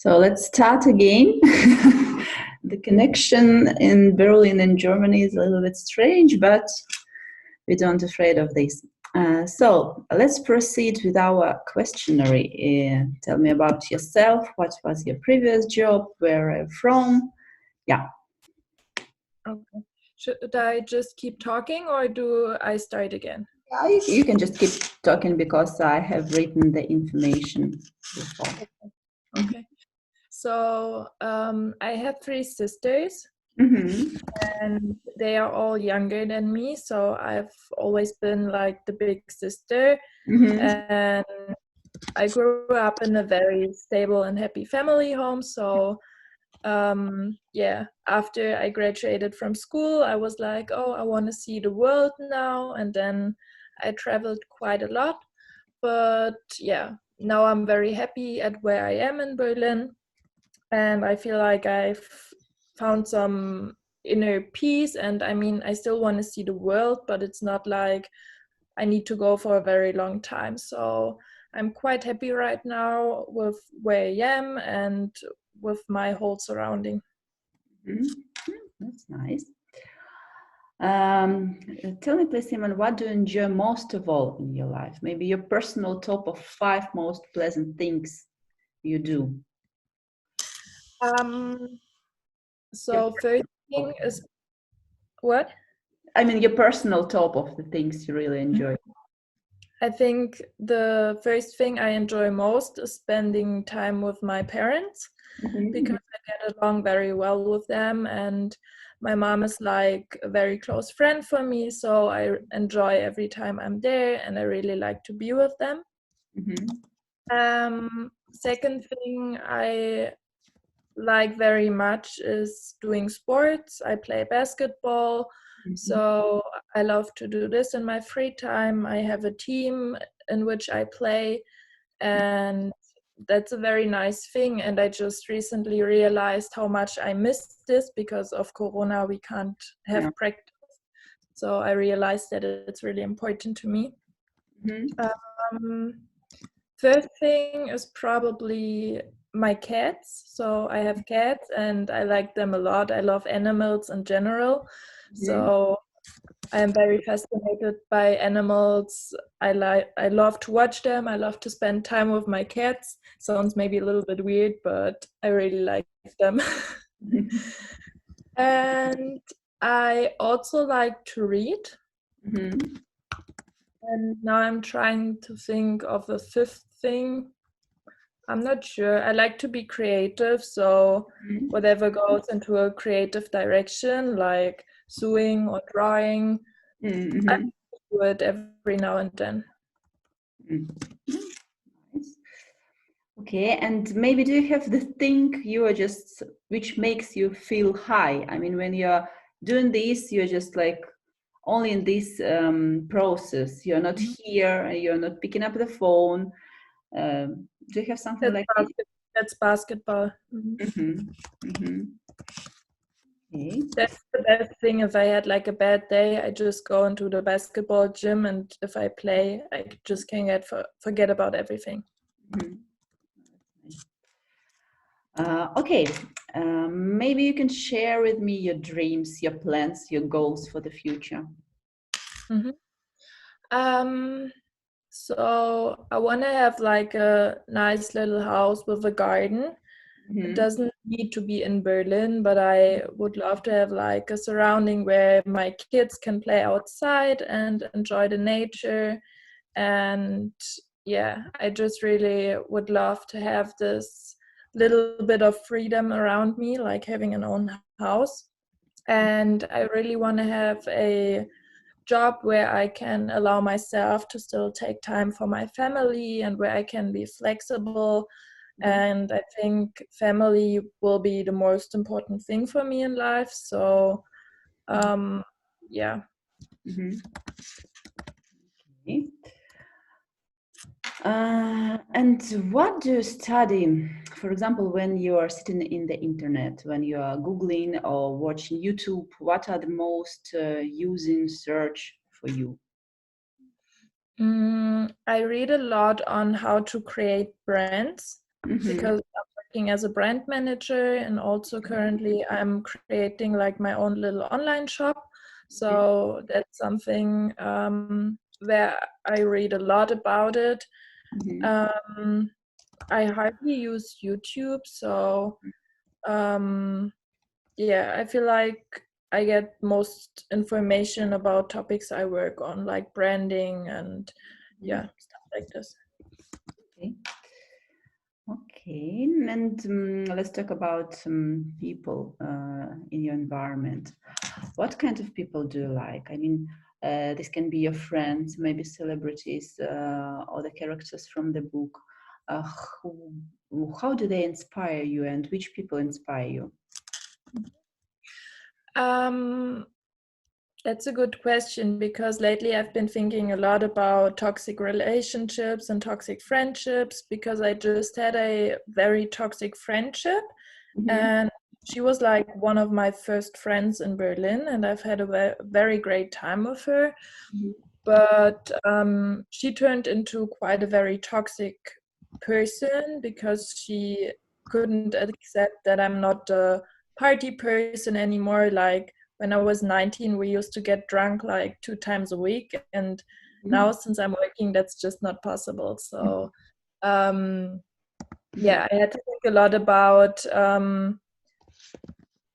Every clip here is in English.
So let's start again. The connection in Berlin and Germany is a little bit strange, but we don't afraid of this. So let's proceed with our questionnaire. Tell me about yourself. What was your previous job? Where are you from? Yeah. Okay. Should I just keep talking or do I start again? Yeah, you can just keep talking because I have written the information before. Okay. So I have three sisters Mm-hmm. and they are all younger than me. So I've always been like the big sister. Mm-hmm. And I grew up in a very stable and happy family home. So after I graduated from school, I was like, oh, I want to see the world now. And then I traveled quite a lot. But yeah, now I'm very happy at where I am in Berlin. And I feel like I've found some inner peace. And I mean, I still want to see the world, but it's not like I need to go for a very long time. So I'm quite happy right now with where I am and with my whole surrounding. Mm-hmm. That's nice. Tell me, please, Simon, what do you enjoy most of all in your life? Maybe your personal top of 5 most pleasant things you do. So first thing is what? I mean, your personal top of the things you really enjoy. I think the first thing I enjoy most is spending time with my parents because I get along very well with them, and my mom is like a very close friend for me, so I enjoy every time I'm there and I really like to be with them. Second thing I like very much is doing sports. I play basketball, so I love to do this in my free time. I have a team in which I play, and that's a very nice thing. And I just recently realized how much I missed this because of Corona. We can't have practice, so I realized that it's really important to me. Third thing is probably my cats. So I have cats and I like them a lot. I love animals in general. So I am very fascinated by animals. I love to watch them. I love to spend time with my cats. Sounds maybe a little bit weird, but I really like them. And I also like to read. And now I'm trying to think of a fifth thing. I'm not sure. I like to be creative, so whatever goes into a creative direction, like sewing or drawing, I do it every now and then. Nice. Okay, and maybe do you have the thing you are just, which makes you feel high? I mean, when you're doing this, you're just like only in this process. You're not here, you're not picking up the phone. Do you have something like this? That's basketball. Okay. That's the best thing. If I had like a bad day, I just go into the basketball gym, and if I play, I just can forget about everything. Okay, maybe you can share with me your dreams, your plans, your goals for the future. So I want to have like a nice little house with a garden. It doesn't need to be in Berlin, but I would love to have like a surrounding where my kids can play outside and enjoy the nature. And yeah, I just really would love to have this little bit of freedom around me, like having an own house. And I really want to have a job where I can allow myself to still take time for my family and where I can be flexible. And I think family will be the most important thing for me in life. So, yeah. Okay. And what do you study? For example, when you are sitting in the internet, when you are Googling or watching YouTube, what are the most using search for you? I read a lot on how to create brands because I'm working as a brand manager, and also currently I'm creating like my own little online shop. So that's something where I read a lot about it. I hardly use YouTube, so yeah, I feel like I get most information about topics I work on, like branding and yeah, stuff like this. Okay. Okay, and let's talk about people in your environment. What kind of people do you like? I mean, this can be your friends, maybe celebrities, or the characters from the book. How do they inspire you, and which people inspire you? That's a good question, because lately I've been thinking a lot about toxic relationships and toxic friendships, because I just had a very toxic friendship, and she was like one of my first friends in Berlin, and I've had a very great time with her. But she turned into quite a very toxic person, because she couldn't accept that I'm not a party person anymore. Like when I was 19, we used to get drunk like 2 times a week, and now since I'm working, that's just not possible. So yeah, I had to think a lot about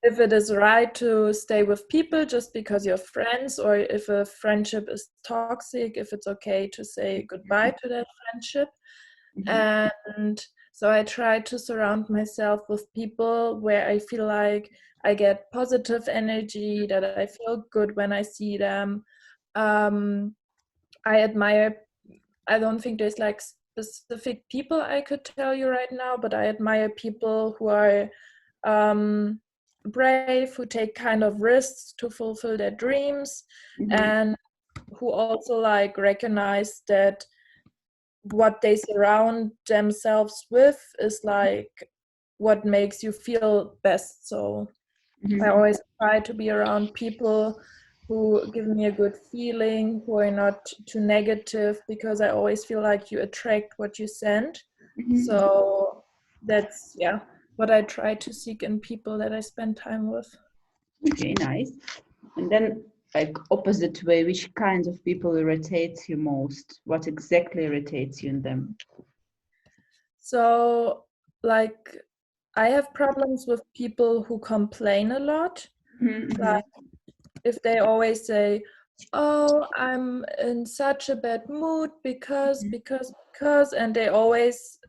if it is right to stay with people just because you're friends, or if a friendship is toxic, if it's okay to say goodbye to that friendship. And so I try to surround myself with people where I feel like I get positive energy, that I feel good when I see them. I admire, I don't think there's like specific people I could tell you right now, but I admire people who are brave, who take kind of risks to fulfill their dreams, and who also like recognize that what they surround themselves with is like what makes you feel best. So I always try to be around people who give me a good feeling, who are not too negative, because I always feel like you attract what you send. So that's, yeah, what I try to seek in people that I spend time with. Okay, nice. And then, like opposite way, which kinds of people irritates you most? What exactly irritates you in them? So, like, I have problems with people who complain a lot. Like, if they always say, oh, I'm in such a bad mood because, and they always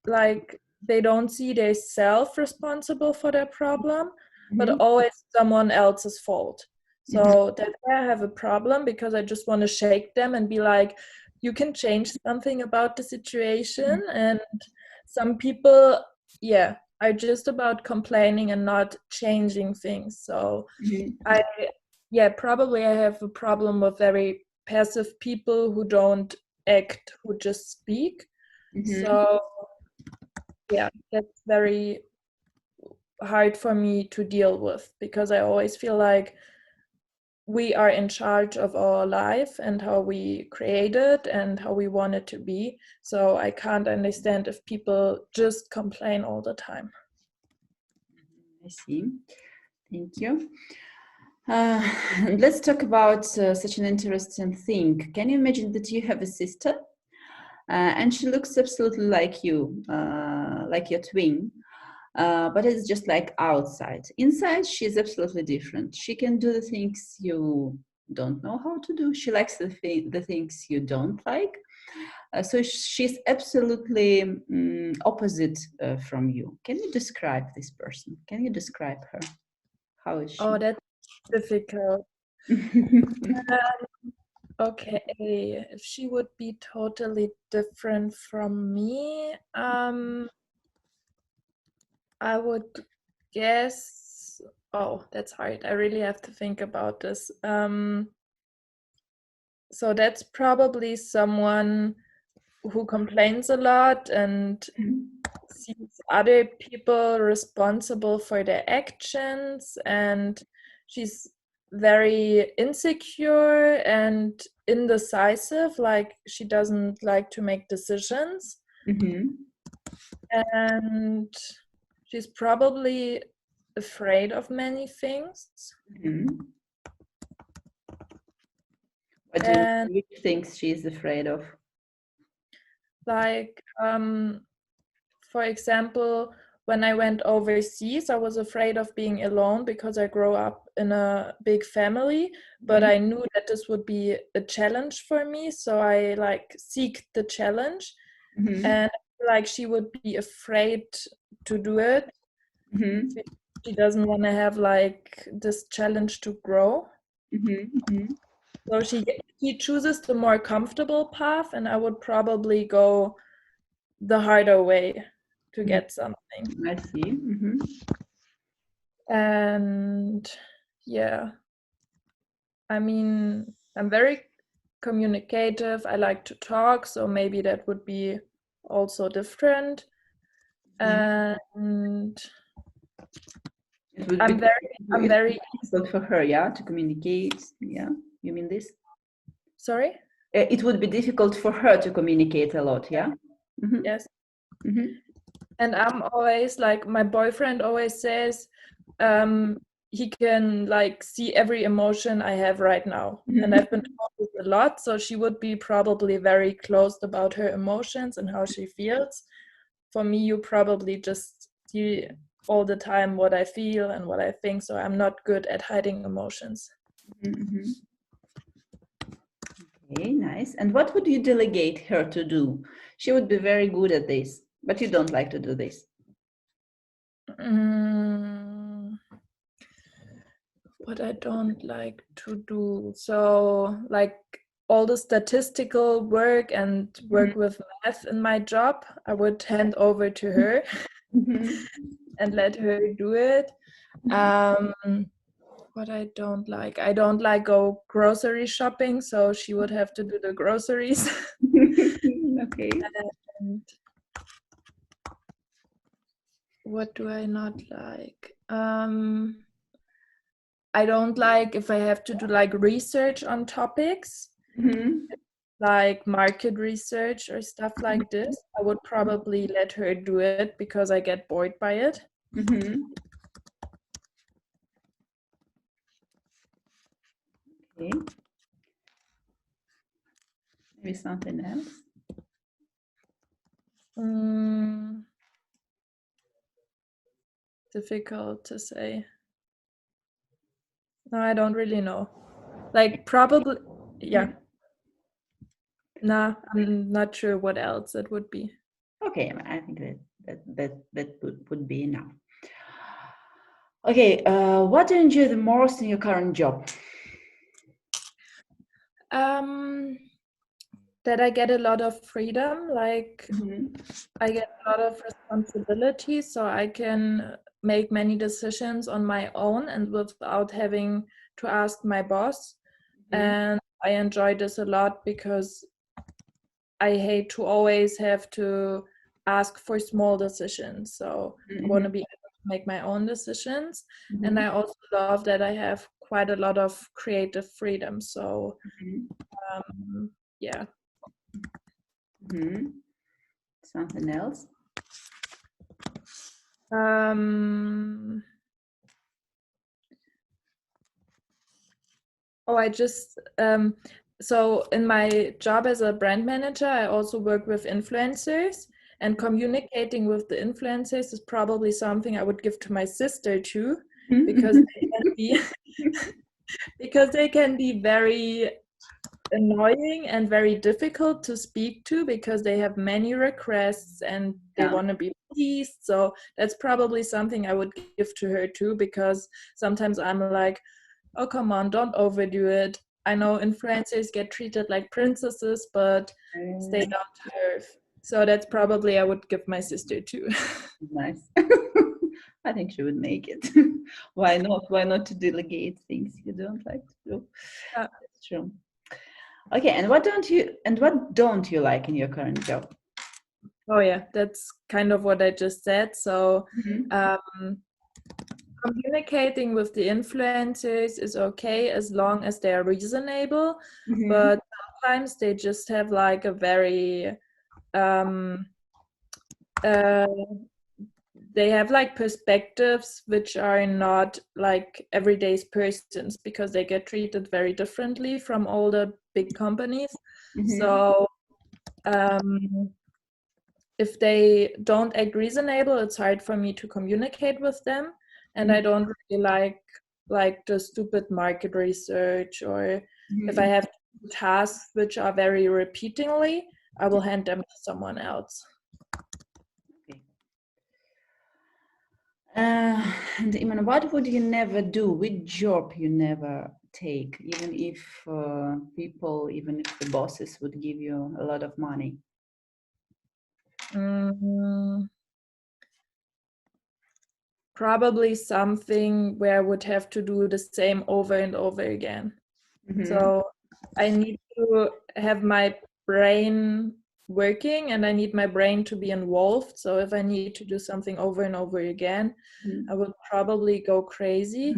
like, they don't see they self responsible for their problem, but always someone else's fault. So that I have a problem, because I just want to shake them and be like, you can change something about the situation. And some people, yeah, are just about complaining and not changing things. So probably I have a problem with very passive people who don't act, who just speak. So yeah, that's very hard for me to deal with, because I always feel like we are in charge of our life and how we create it and how we want it to be. So I can't understand if people just complain all the time. I see. Thank you. Let's talk about such an interesting thing. Can you imagine that you have a sister and she looks absolutely like you, like your twin, but it's just like outside. Inside, she's absolutely different. She can do the things you don't know how to do. She likes the things you don't like. So she's absolutely opposite from you. Can you describe this person? Can you describe her? How is she? Oh, that's difficult. Okay, if she would be totally different from me, I would guess, oh, that's hard. I really have to think about this. So that's probably someone who complains a lot and sees other people responsible for their actions, and she's very insecure and indecisive, like she doesn't like to make decisions. And she's probably afraid of many things. What do you, which things she's afraid of? Like, for example, when I went overseas, I was afraid of being alone because I grew up in a big family, but I knew that this would be a challenge for me. So I like seek the challenge, and like she would be afraid to do it. She doesn't want to have like this challenge to grow. So she chooses the more comfortable path, and I would probably go the harder way to get something. I see. And yeah, I mean, I'm very communicative. I like to talk, so maybe that would be also different. And I'm very difficult for her, yeah, to communicate. Yeah, you mean this? Sorry? It would be difficult for her to communicate a lot, yeah? Yes. And I'm always like, my boyfriend always says he can like see every emotion I have right now. And I've been told this a lot, so she would be probably very closed about her emotions and how she feels. For me, you probably just see all the time what I feel and what I think, so I'm not good at hiding emotions. Okay, nice. And what would you delegate her to do? She would be very good at this, but you don't like to do this. What I don't like to do. So like all the statistical work and work with math in my job, I would hand over to her and let her do it. What I don't like go grocery shopping, so she would have to do the groceries. Okay. And what do I not like? I don't like if I have to do like research on topics, like market research or stuff like this. I would probably let her do it because I get bored by it. Okay. Maybe something else. Difficult to say. No, I don't really know. Like probably, yeah. No, I'm not sure what else it would be. Okay, I think that would be enough. Okay, what do you enjoy the most in your current job? That I get a lot of freedom, like I get a lot of responsibility, so I can make many decisions on my own and without having to ask my boss. And I enjoy this a lot because I hate to always have to ask for small decisions. So I want to be able to make my own decisions. And I also love that I have quite a lot of creative freedom. So yeah. Something else? I just so in my job as a brand manager, I also work with influencers, and communicating with the influencers is probably something I would give to my sister too, because they can be very annoying and very difficult to speak to because they have many requests and they want to be pleased. So that's probably something I would give to her too, because sometimes I'm like, oh, come on, don't overdo it. I know influencers get treated like princesses, but stay down to earth. So that's probably I would give my sister too. Nice. I think she would make it. Why not? Why not to delegate things you don't like to do? Yeah. That's true. Okay, and what don't you like in your current job? Oh yeah, that's kind of what I just said. So communicating with the influencers is okay as long as they are reasonable, but sometimes they just have like a very they have like perspectives which are not like everyday persons, because they get treated very differently from all the big companies. So if they don't act reasonable, it's hard for me to communicate with them, and I don't really like the stupid market research, or if I have tasks which are very repeatingly, I will hand them to someone else. And Iman, what would you never do? Which job you never take, even if even if the bosses would give you a lot of money? Probably something where I would have to do the same over and over again. So I need to have my brain working, and I need my brain to be involved. So if I need to do something over and over again, I would probably go crazy.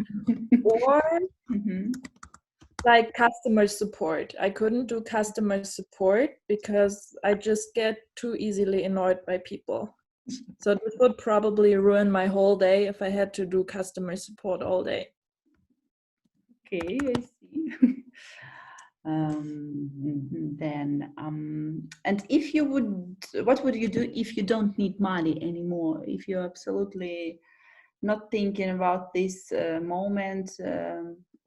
Or like customer support. I couldn't do customer support because I just get too easily annoyed by people. So this would probably ruin my whole day if I had to do customer support all day. Okay, I see. And if you would, what would you do if you don't need money anymore? If you're absolutely not thinking about this moment,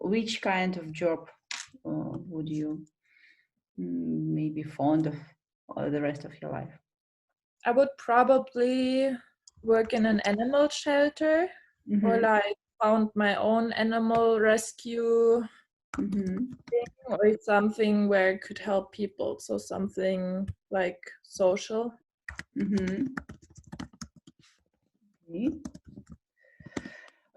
which kind of job would you maybe fond of the rest of your life? I would probably work in an animal shelter, or like found my own animal rescue thing, or something where I could help people. So something like social.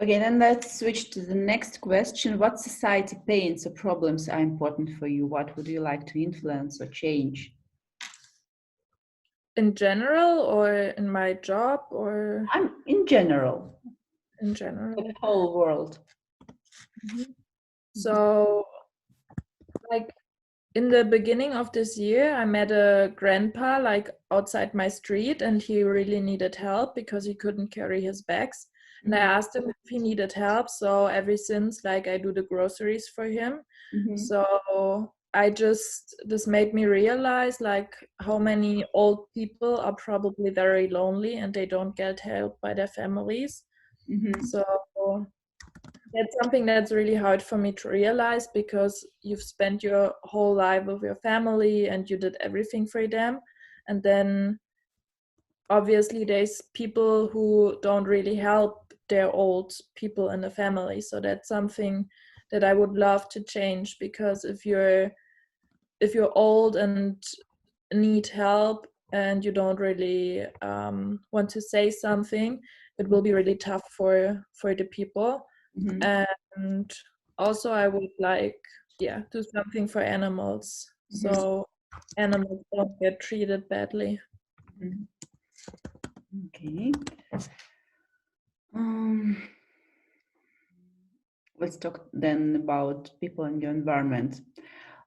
Okay, then let's switch to the next question. What society pains or problems are important for you? What would you like to influence or change? In general, or in my job, or in general. In general. The whole world. So, like in the beginning of this year, I met a grandpa like outside my street, and he really needed help because he couldn't carry his bags. And I asked him if he needed help. So ever since, like, I do the groceries for him. So this made me realize like how many old people are probably very lonely and they don't get help by their families. So that's something that's really hard for me to realize, because you've spent your whole life with your family and you did everything for them. And then obviously there's people who don't really help their old people in the family. So that's something that I would love to change, because if you're old and need help and you don't really want to say something, it will be really tough for the people. And also I would like do something for animals, so animals don't get treated badly. Okay. Let's talk then about people in your environment.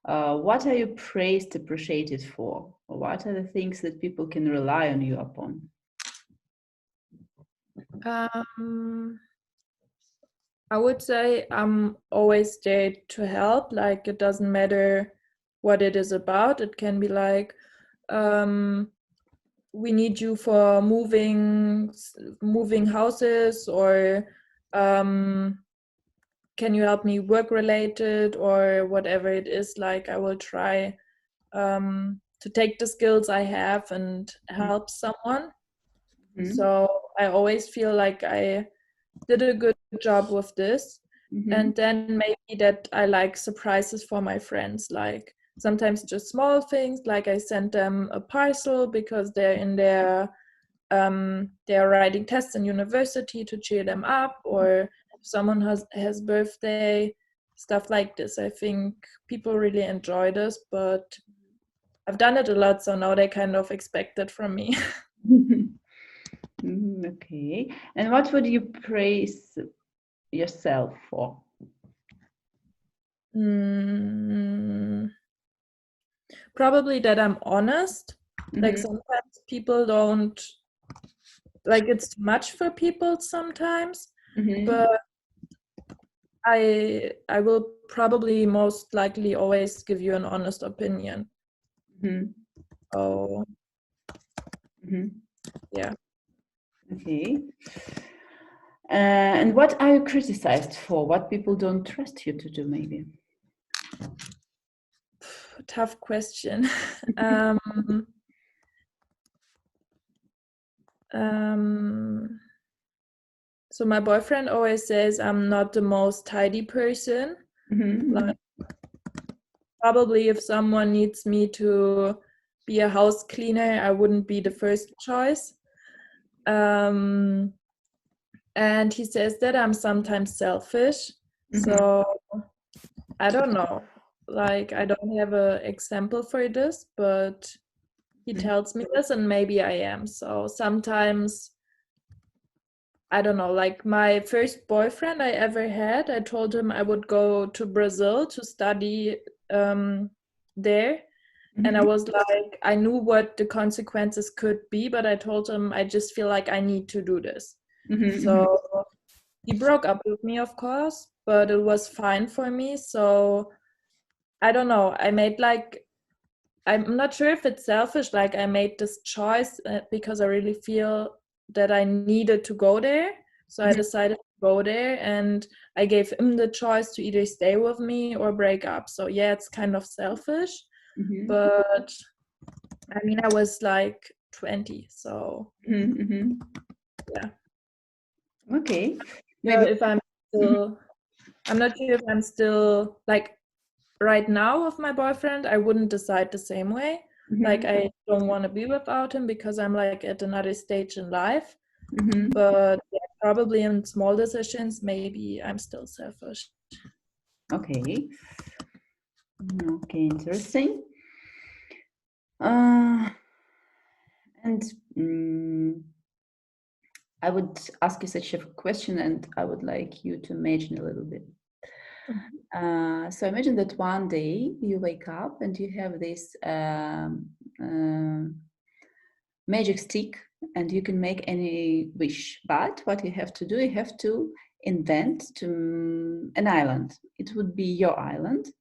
What are you praised, appreciated for? What are the things that people can rely on you upon? I would say I'm always there to help. Like, it doesn't matter what it is about. It can be like, we need you for moving houses, or can you help me work related, or whatever it is. Like, I will try to take the skills I have and help someone. So I always feel like I did a good job with this. And then maybe that I like surprises for my friends, like sometimes just small things, like I sent them a parcel because they're in their they're writing tests in university, to cheer them up, or if someone has birthday, stuff like this. I think people really enjoy this, but I've done it a lot, so now they kind of expect it from me. Okay. And what would you praise yourself for? Probably that I'm honest. Like, sometimes people don't like it's too much for people sometimes, but I will probably most likely always give you an honest opinion. Oh, yeah. Okay. And what are you criticized for? What people don't trust you to do, maybe? Tough question. So my boyfriend always says I'm not the most tidy person. Like, probably if someone needs me to be a house cleaner, I wouldn't be the first choice. And he says that I'm sometimes selfish. So I don't know. Like, I don't have an example for this, but he tells me this, and maybe I am. So sometimes, I don't know, like my first boyfriend I ever had, I told him I would go to Brazil to study there. And I was like, I knew what the consequences could be, but I told him I just feel like I need to do this. So he broke up with me, of course, but it was fine for me. So I don't know. I made like, I'm not sure if it's selfish, like I made this choice because I really feel that I needed to go there. So I decided to go there, and I gave him the choice to either stay with me or break up. So yeah, it's kind of selfish, but I mean, I was like 20, so yeah. Okay. Maybe if I'm still, I'm not sure if I'm still like right now with my boyfriend, I wouldn't decide the same way. Like I don't want to be without him because I'm like at another stage in life. But yeah, probably in small decisions, maybe I'm still selfish. Okay. Okay, interesting. And I would ask you such a question, and I would like you to imagine a little bit. So imagine that one day you wake up and you have this magic stick, and you can make any wish. But what you have to do, you have to invent an island. It would be your island.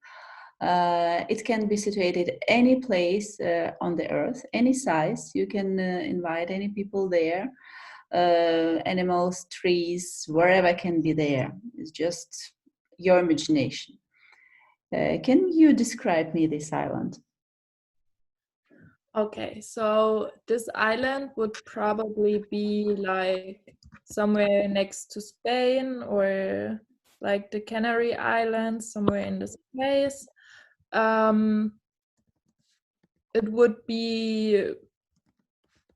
It can be situated any place on the earth, any size. You can invite any people there, animals, trees, wherever can be there. It's just your imagination. Can you describe me this island? Okay, so this island would probably be like somewhere next to Spain or like the Canary Islands, somewhere in the space. It would be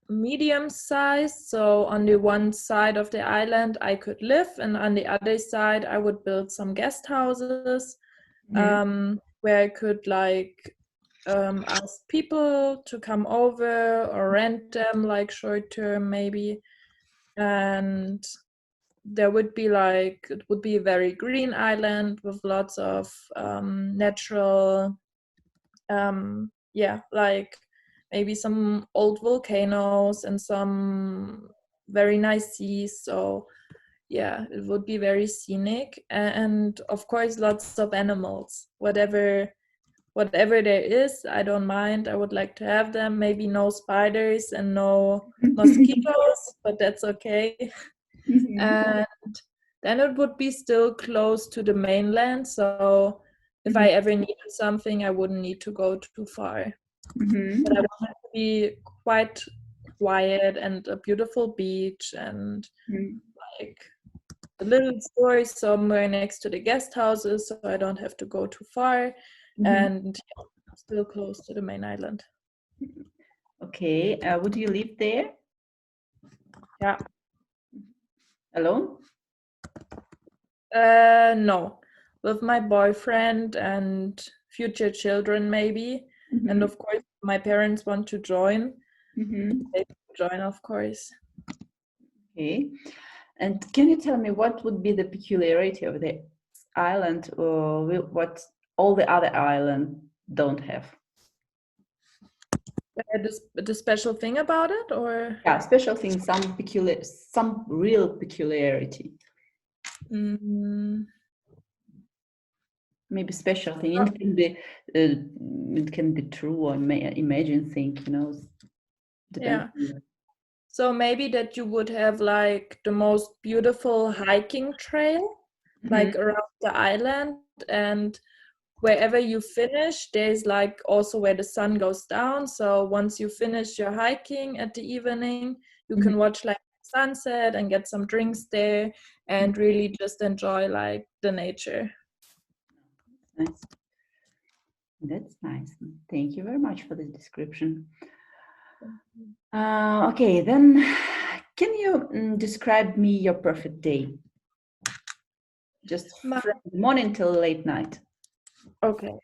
medium size, so on the one side of the island I could live, and on the other side I would build some guest houses where I could like ask people to come over or rent them like short term maybe. And there would be like, it would be a very green island with lots of natural like maybe some old volcanoes and some very nice seas. So yeah, it would be very scenic, and of course lots of animals. Whatever there is, I don't mind. I would like to have them. Maybe no spiders and no mosquitoes, but that's okay. And then it would be still close to the mainland, so if I ever needed something, I wouldn't need to go too far. But I want it to be quite quiet and a beautiful beach and like a little store somewhere next to the guest houses, so I don't have to go too far, and still close to the main island. Okay. Would you live there? Yeah. Alone? No, with my boyfriend and future children maybe, and of course my parents want to join. They join, of course. Okay. And can you tell me what would be the peculiarity of the island, or what all the other islands don't have? The special thing about it, or yeah, special thing, some real peculiarity. Maybe special thing. It can be true or imagine thing, you know. Yeah. So maybe that you would have like the most beautiful hiking trail, like around the island, and wherever you finish, there's like also where the sun goes down. So once you finish your hiking at the evening, you can watch like sunset and get some drinks there and really just enjoy like the nature. Nice. That's nice. Thank you very much for this description. Okay, then can you describe me your perfect day? Just from the morning till late night. Okay.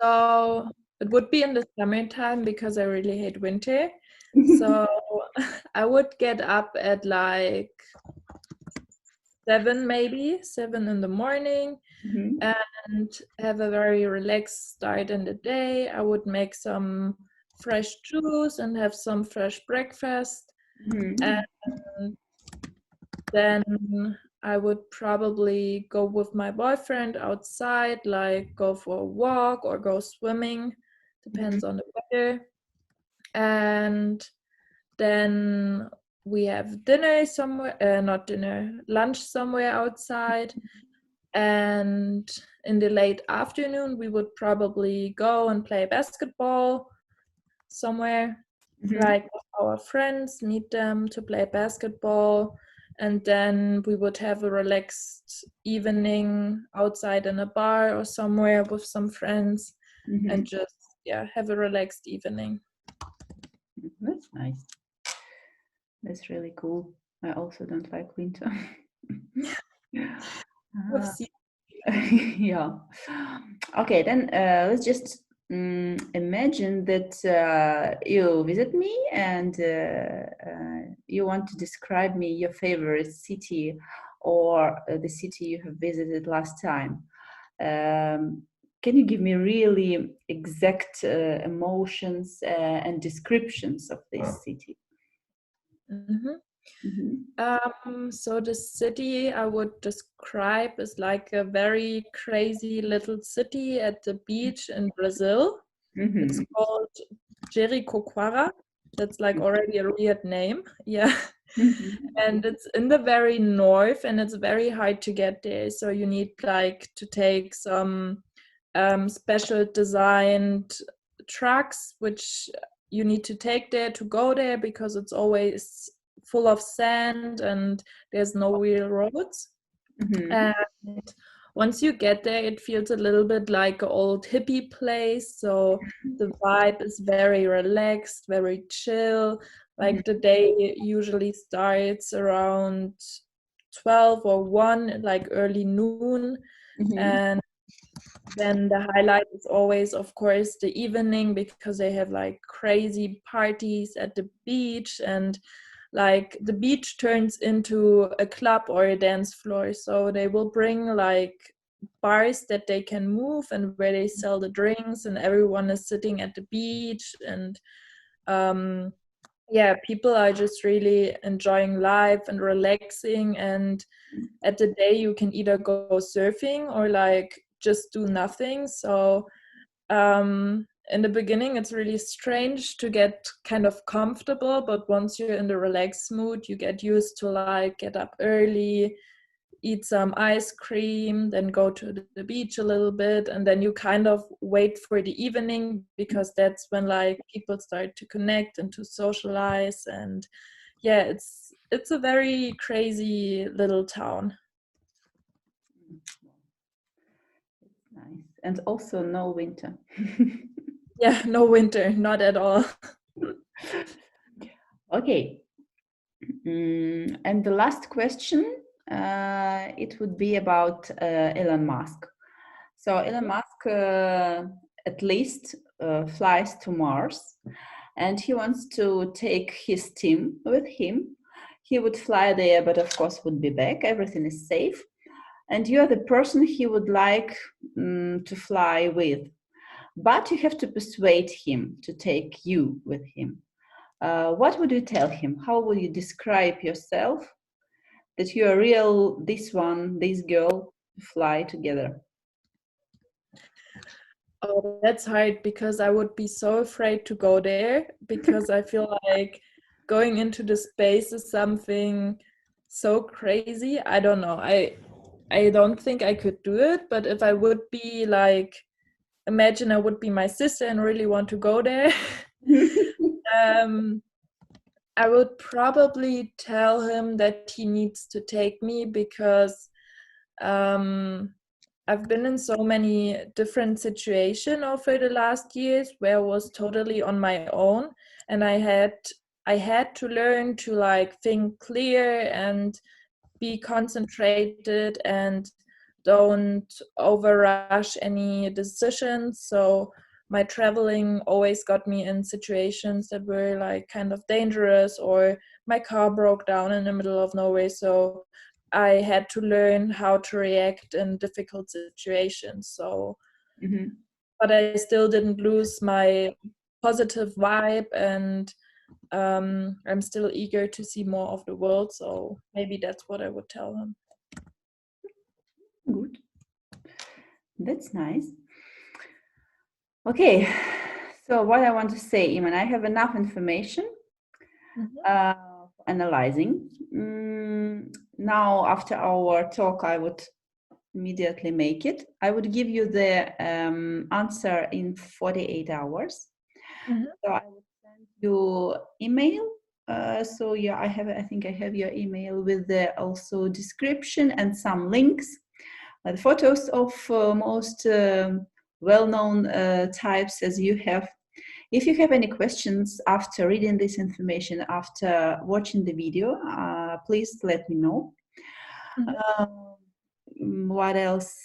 So it would be in the summertime because I really hate winter. So I would get up at like 7 in the morning, and have a very relaxed start in the day. I would make some fresh juice and have some fresh breakfast. And then I would probably go with my boyfriend outside, like go for a walk or go swimming, depends on the weather. And then we have dinner somewhere, not dinner, lunch somewhere outside. And in the late afternoon, we would probably go and play basketball somewhere, like with our friends, meet them to play basketball. And then we would have a relaxed evening outside in a bar or somewhere with some friends and just, have a relaxed evening. That's nice. That's really cool. I also don't like winter. Yeah. Okay, then let's just imagine that you visit me and you want to describe me your favorite city or the city you have visited last time. Can you give me really exact emotions and descriptions of this city? So the city I would describe is like a very crazy little city at the beach in Brazil. It's called Jericoacoara. That's like already a weird name. Yeah. And it's in the very north and it's very hard to get there. So you need like to take some special designed trucks, which you need to take there to go there because it's always full of sand and there's no real roads. And once you get there, it feels a little bit like an old hippie place. So the vibe is very relaxed, very chill. Like the day usually starts around 12 or 1, like early noon. And then the highlight is always, of course, the evening because they have like crazy parties at the beach, and like the beach turns into a club or a dance floor. So they will bring like bars that they can move and where they sell the drinks and everyone is sitting at the beach. And people are just really enjoying life and relaxing. And at the day you can either go surfing or like just do nothing. So in the beginning it's really strange to get kind of comfortable, but once you're in the relaxed mood you get used to like get up early, eat some ice cream, then go to the beach a little bit, and then you kind of wait for the evening because that's when like people start to connect and to socialize. And it's a very crazy little town. Nice. And also no winter. Yeah, no winter, not at all. Okay. And the last question, it would be about Elon Musk. So Elon Musk at least flies to Mars, and he wants to take his team with him. He would fly there, but of course would be back. Everything is safe. And you're the person he would like to fly with. but you have to persuade him to take you with him. What would you tell him? How would you describe yourself that you are real, this one, this girl, fly together? Oh, that's hard because I would be so afraid to go there because I feel like going into the space is something so crazy. I don't know. I don't think I could do it, but if I would be like, imagine I would be my sister and really want to go there, I would probably tell him that he needs to take me because I've been in so many different situations over the last years where I was totally on my own, and I had to learn to like think clear and be concentrated and don't overrush any decisions. So my traveling always got me in situations that were like kind of dangerous, or my car broke down in the middle of nowhere. So I had to learn how to react in difficult situations. So, but I still didn't lose my positive vibe, and I'm still eager to see more of the world. So maybe that's what I would tell him. Good. That's nice. Okay. So what I want to say, Iman, I have enough information analyzing. Now, after our talk, I would immediately make it. I would give you the answer in 48 hours. So I would send you email. So yeah, I think I have your email with the also description and some links, the photos of most well-known types as you have. If you have any questions after reading this information, after watching the video, please let me know. What else?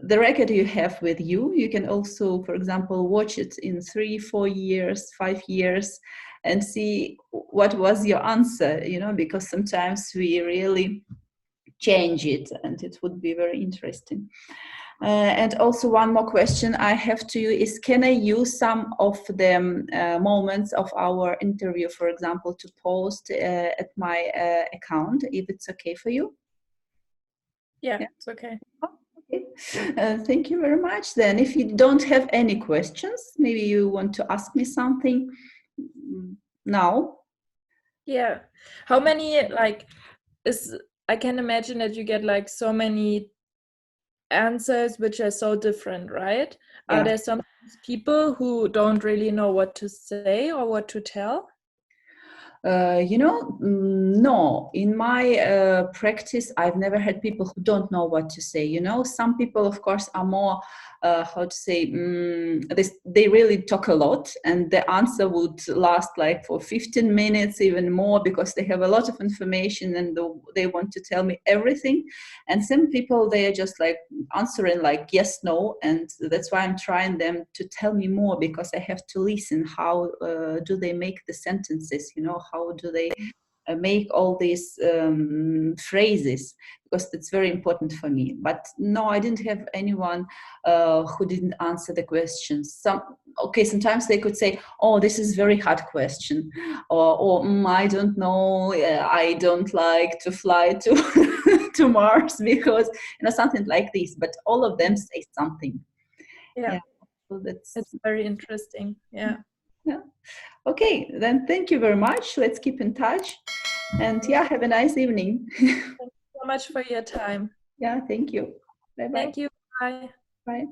The record you have with you, you can also, for example, watch it in 3, 4 years, 5 years, and see what was your answer, because sometimes we really change it, and it would be very interesting. And also one more question I have to you is, can I use some of the moments of our interview, for example, to post at my account, if it's okay for you? Yeah, it's okay. Okay. Thank you very much. Then if you don't have any questions, maybe you want to ask me something now. Yeah. How many, I can imagine that you get like so many answers which are so different, right? Yeah. Are there some people who don't really know what to say or what to tell? No. In my practice, I've never had people who don't know what to say. Some people, of course, are more, they really talk a lot, and the answer would last like for 15 minutes, even more, because they have a lot of information and they want to tell me everything. And some people, they are just like answering like yes, no, and that's why I'm trying them to tell me more, because I have to listen. How do they make the sentences? How do they make all these phrases, because that's very important for me. But no, I didn't have anyone who didn't answer the questions. Sometimes they could say, oh, this is very hard question, or I don't know, I don't like to fly to Mars, because something like this. But all of them say something. Yeah. So it's very interesting. Yeah. Okay, then thank you very much. Let's keep in touch. And have a nice evening. Thank you so much for your time. Yeah, thank you. Bye-bye. Thank you. Bye. Bye.